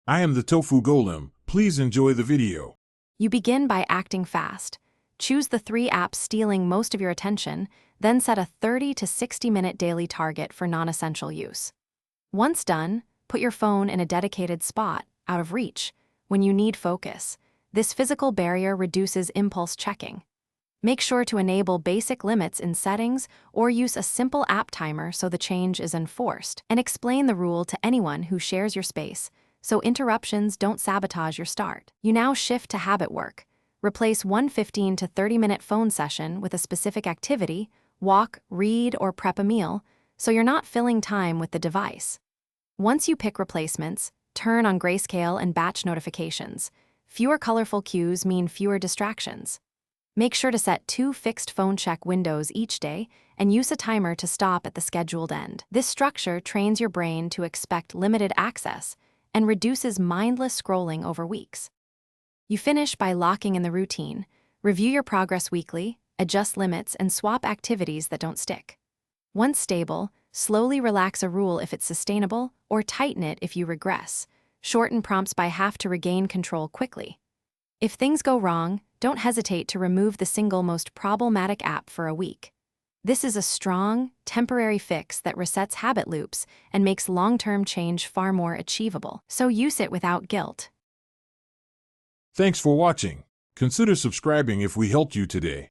I am the Tofu Golem. Please enjoy the video. You begin by acting fast. Choose the 3 apps stealing most of your attention, then set a 30 to 60-minute daily target for non-essential use. Once done, put your phone in a dedicated spot, out of reach, when you need focus. This physical barrier reduces impulse checking. Make sure to enable basic limits in settings or use a simple app timer so the change is enforced, and explain the rule to anyone who shares your space so interruptions don't sabotage your start. You now shift to habit work. Replace one 15 to 30-minute phone session with a specific activity, walk, read, or prep a meal, so you're not filling time with the device. Once you pick replacements, turn on grayscale and batch notifications. Fewer colorful cues mean fewer distractions. Make sure to set 2 fixed phone check windows each day and use a timer to stop at the scheduled end. This structure trains your brain to expect limited access and reduces mindless scrolling over weeks. You finish by locking in the routine. Review your progress weekly, adjust limits, and swap activities that don't stick. Once stable, slowly relax a rule if it's sustainable, or tighten it if you regress. Shorten prompts by half to regain control quickly. If things go wrong, don't hesitate to remove the single most problematic app for a week. This is a strong, temporary fix that resets habit loops and makes long-term change far more achievable. So use it without guilt. Thanks for watching. Consider subscribing if we helped you today.